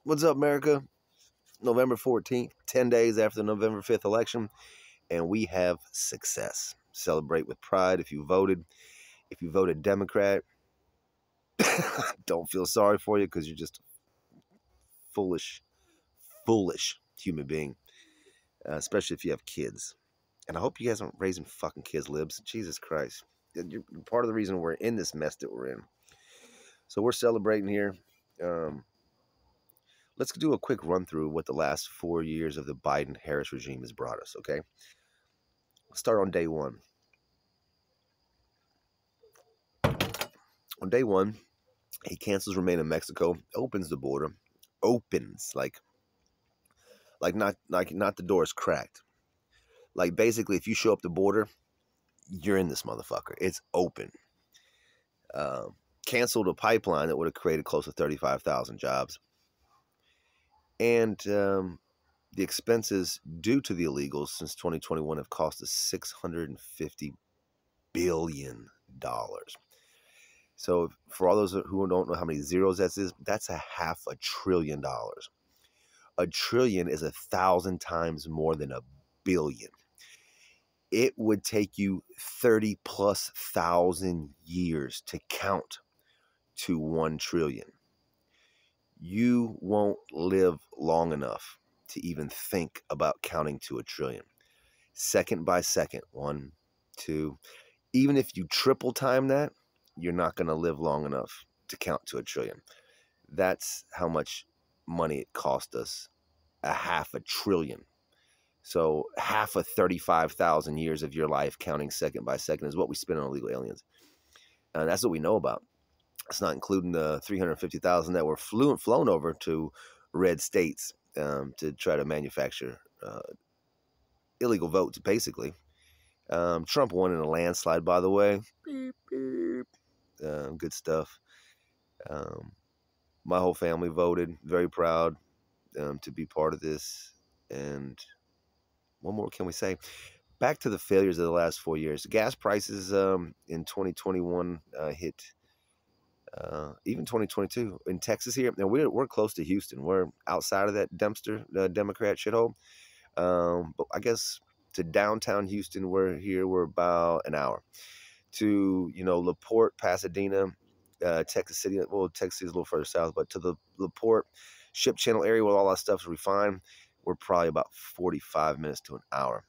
What's up, America? November 14th, 10 days after the November 5th election, and we have success. Celebrate with pride if you voted. If you voted Democrat, don't feel sorry for you because you're just a foolish human being, especially if you have kids. And I hope you guys aren't raising fucking kids, libs. Jesus Christ. You're part of the reason we're in this mess that we're in. So we're celebrating here. Let's do a quick run through what the last 4 years of the Biden-Harris regime has brought us, okay? Let's start on day one. On day one, he cancels remain in Mexico, opens the border, opens like not the door is cracked. Like basically, if you show up the border, you're in this motherfucker. It's open. Canceled a pipeline that would have created close to 35,000 jobs, and the expenses due to the illegals since 2021 have cost us $650 billion. So for all those who don't know how many zeros that is, that's $500 billion. A trillion is 1,000 times more than a billion. It would take you 30,000+ years to count to 1 trillion. You won't live long enough to even think about counting to 1 trillion. Second by second, 1, 2. Even if you triple time that, you're not going to live long enough to count to 1 trillion. That's how much money it cost us. $500 billion. So half of 35,000 years of your life, counting second by second, is what we spend on illegal aliens. And that's what we know about. It's not including the 350,000 that were flown over to red states to try to manufacture illegal votes, basically. Trump won in a landslide, by the way. Beep, beep. Good stuff. My whole family voted. Very proud to be part of this. And what more can we say? Back to the failures of the last 4 years. Gas prices in 2021 hit, even 2022 in Texas here. Now we're close to Houston. We're outside of that Dempster Democrat shithole. But I guess to downtown Houston, we're about an hour. To LaPorte, Pasadena, Texas City. Well, Texas City is a little further south, but to the LaPorte Ship Channel area where all that stuff is refined, we're probably about 45 minutes to an hour.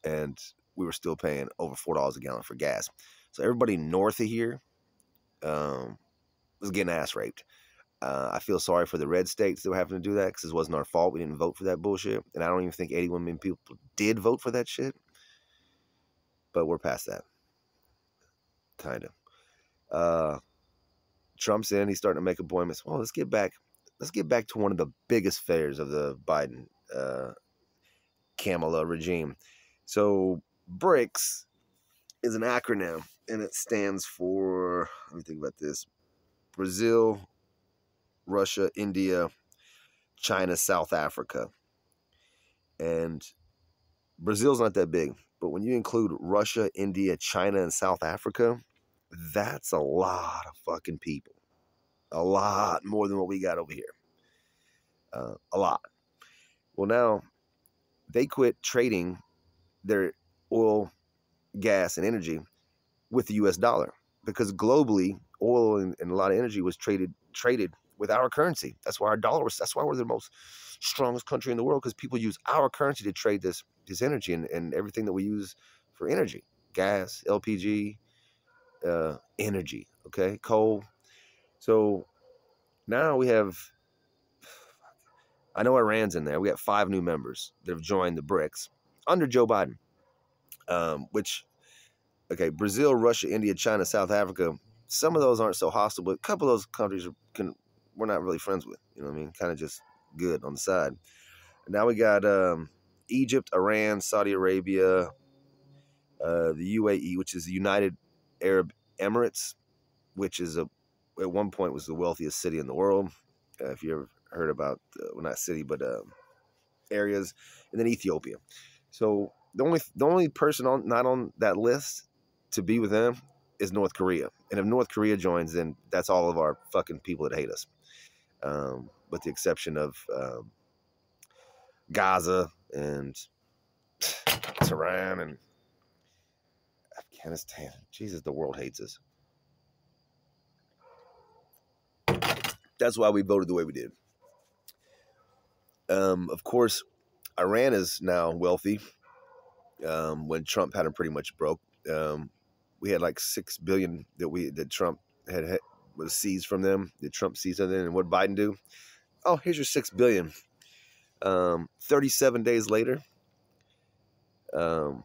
And we were still paying over $4 a gallon for gas. So everybody north of here was getting ass raped. I feel sorry for the red states that were having to do that because it wasn't our fault. We didn't vote for that bullshit. And I don't even think 81 million people did vote for that shit. But we're past that. Kind of. Trump's in. He's starting to make appointments. Well, let's get back to one of the biggest failures of the Biden Kamala regime. So BRICS is an acronym, and it stands for, let me think about this, Brazil, Russia, India, China, South Africa. And Brazil's not that big, but when you include Russia, India, China, and South Africa, that's a lot of fucking people. A lot more than what we got over here. A lot. Well, now they quit trading their oil, gas, and energy with the U.S. dollar because globally, oil and a lot of energy was traded with our currency. That's why our dollar was. That's why we're the most strongest country in the world, because people use our currency to trade this energy and everything that we use for energy, gas, LPG, energy. Okay, coal. So now we have. I know Iran's in there. We got 5 new members that have joined the BRICS under Joe Biden. Brazil, Russia, India, China, South Africa. Some of those aren't so hostile, but a couple of those countries we're not really friends with. You know what I mean? Kind of just good on the side. And now we got Egypt, Iran, Saudi Arabia, the UAE, which is the United Arab Emirates, which is at one point was the wealthiest city in the world. If you ever heard about, well, not city, but areas, and then Ethiopia. So the only person not on that list to be with them is North Korea. And if North Korea joins, then that's all of our fucking people that hate us. with the exception of Gaza and Tehran and Afghanistan. Jesus, the world hates us. That's why we voted the way we did. Of course, Iran is now wealthy. When Trump had him pretty much broke, we had like $6 billion that Trump had was seized from them. That Trump seized from them, and what Biden do? Oh, here's your $6 billion. 37 days later, um,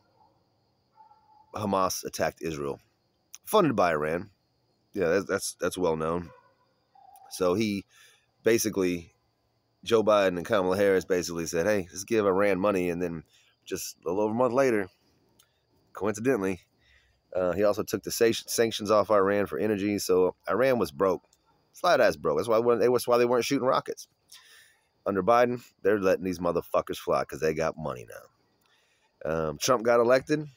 Hamas attacked Israel, funded by Iran. Yeah, that's well known. So he basically, Joe Biden and Kamala Harris basically said, "Hey, let's give Iran money," and then just a little over a month later, coincidentally, he also took the sanctions off Iran for energy. So Iran was broke, flat ass broke. That's why they weren't shooting rockets. Under Biden, they're letting these motherfuckers fly because they got money now. Trump got elected.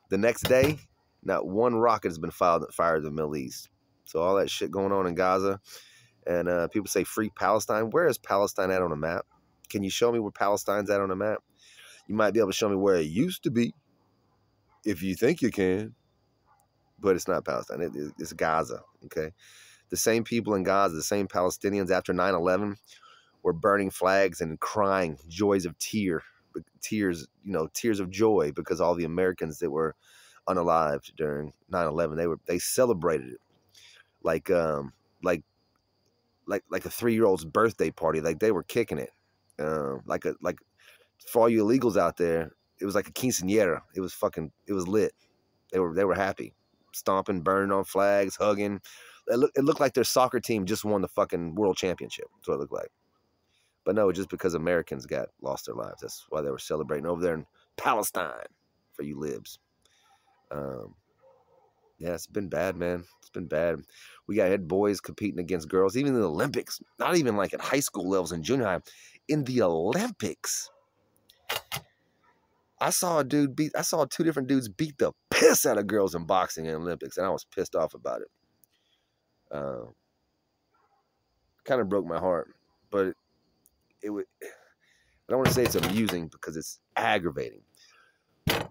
The next day, not one rocket has been fired in the Middle East. So all that shit going on in Gaza, and people say free Palestine. Where is Palestine at on a map? Can you show me where Palestine's at on a map? You might be able to show me where it used to be, if you think you can. But it's not Palestine. It's Gaza, okay? The same people in Gaza, the same Palestinians after 9/11 were burning flags and crying tears of joy because all the Americans that were unalived during 9/11, they celebrated it like a 3-year-old's birthday party. Like they were kicking it. Like for all you illegals out there, it was like a quinceañera. It was lit. They were happy, stomping, burning on flags, hugging. It looked like their soccer team just won the fucking world championship. That's what it looked like. But no, just because Americans lost their lives. That's why they were celebrating over there in Palestine for you libs. Yeah, it's been bad, man. It's been bad. We had boys competing against girls, even in the Olympics. Not even like at high school levels and junior high. In the Olympics, I saw two different dudes beat the piss out of girls in boxing in the Olympics, and I was pissed off about it. Kind of broke my heart, but I don't want to say it's amusing because it's aggravating.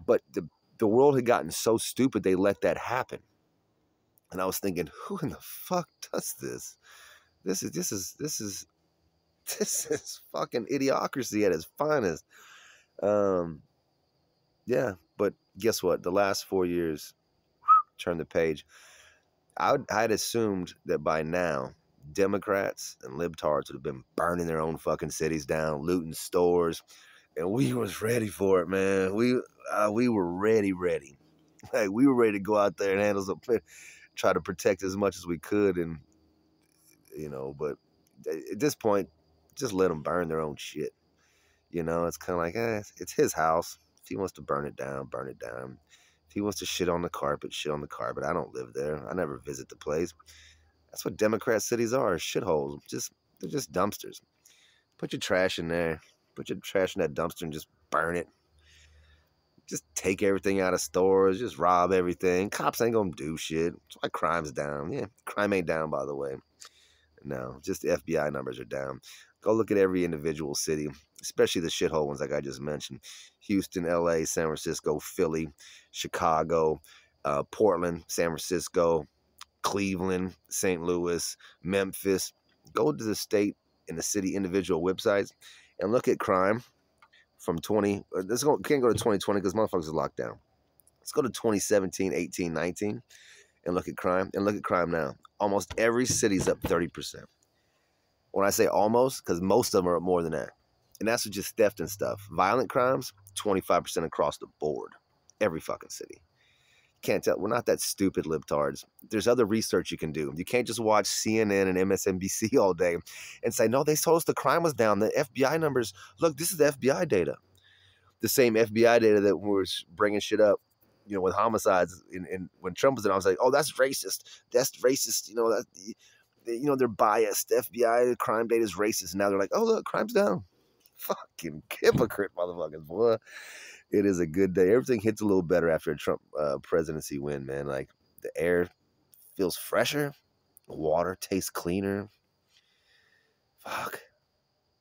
But the world had gotten so stupid they let that happen, and I was thinking, who in the fuck does this? This is fucking idiocracy at its finest. Yeah, but guess what? The last 4 years, turn the page. I'd assumed that by now, Democrats and libtards would have been burning their own fucking cities down, looting stores, and we was ready for it, man. We were ready. Like we were ready to go out there and handle something, try to protect as much as we could, and but at this point, just let them burn their own shit. It's kind of like, it's his house. If he wants to burn it down, burn it down. If he wants to shit on the carpet, shit on the carpet. I don't live there. I never visit the place. That's what Democrat cities are, shitholes. They're just dumpsters. Put your trash in there. Put your trash in that dumpster and just burn it. Just take everything out of stores. Just rob everything. Cops ain't gonna do shit. That's why crime's down. Yeah, crime ain't down, by the way. No, just the FBI numbers are down. Go look at every individual city, especially the shithole ones like I just mentioned. Houston, LA, San Francisco, Philly, Chicago, Portland, San Francisco, Cleveland, St. Louis, Memphis. Go to the state and the city individual websites and look at crime from can't go to 2020 because motherfuckers are locked down. Let's go to 2017, 18, 19 and look at crime. And look at crime now. Almost every city's up 30%. When I say almost, because most of them are up more than that. And that's just theft and stuff. Violent crimes, 25% across the board. Every fucking city. Can't tell. We're not that stupid, libtards. There's other research you can do. You can't just watch CNN and MSNBC all day and say, no, they told us the crime was down. The FBI numbers, look, this is the FBI data. The same FBI data that was bringing shit up, with homicides. When Trump was in, I was like, oh, that's racist. That's racist. They're biased. The FBI crime data is racist. And now they're like, oh, look, crime's down. Fucking hypocrite motherfuckers, boy. It is a good day. Everything hits a little better after a Trump presidency win, man. Like the air feels fresher, the water tastes cleaner.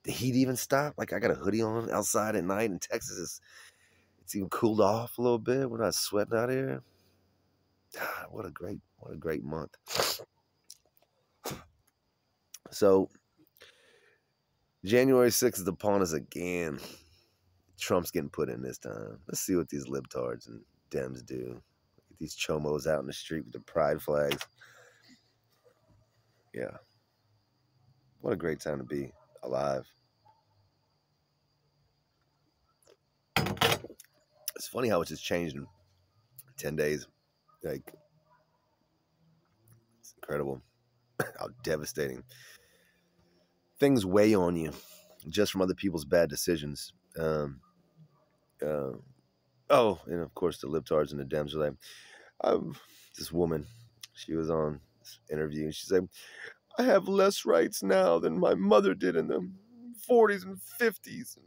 the heat even stopped. Like I got a hoodie on outside at night in Texas. It's even cooled off a little bit. We're not sweating out here. God, what a great month. So January 6th is upon us again. Trump's getting put in this time. Let's see what these libtards and Dems do. Look at these chomos out in the street with their pride flags. Yeah. What a great time to be alive. It's funny how it's just changed in 10 days. Like, it's incredible how devastating things weigh on you just from other people's bad decisions. Oh, and of course the libtards and the Dems are like, this woman, she was on this interview and she said, I have less rights now than my mother did in the 40s and 50s.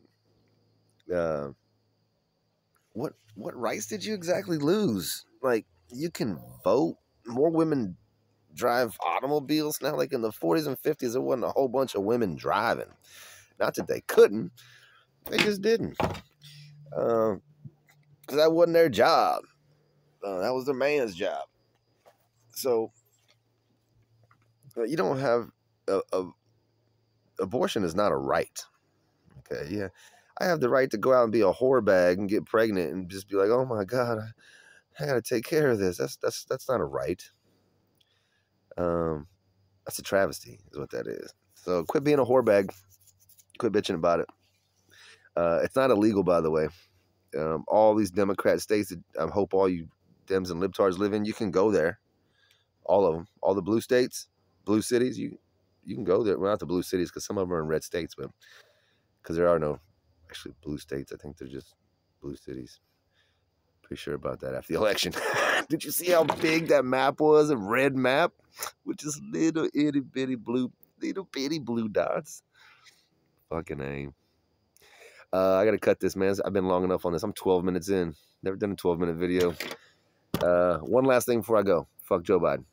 What rights did you exactly lose? Like, you can vote. More women drive automobiles now. Like in the 40s and 50s, there wasn't a whole bunch of women driving. Not that they couldn't, they just didn't. Because that wasn't their job. That was their man's job. So you don't have abortion is not a right. Okay, yeah. I have the right to go out and be a whore bag and get pregnant and just be like, oh my God, I gotta take care of this. That's not a right. That's a travesty, is what that is. So quit being a whore bag. Quit bitching about it. It's not illegal, by the way. All these Democrat states that I hope all you Dems and libtards live in, you can go there. All of them. All the blue states, blue cities, you can go there. Well, not the blue cities, because some of them are in red states, but because there are no actually blue states. I think they're just blue cities. Pretty sure about that after the election. Did you see how big that map was? A red map with just little itty bitty blue dots. Fucking name. I gotta cut this, man. I've been long enough on this. I'm 12 minutes in. Never done a 12-minute video. One last thing before I go. Fuck Joe Biden.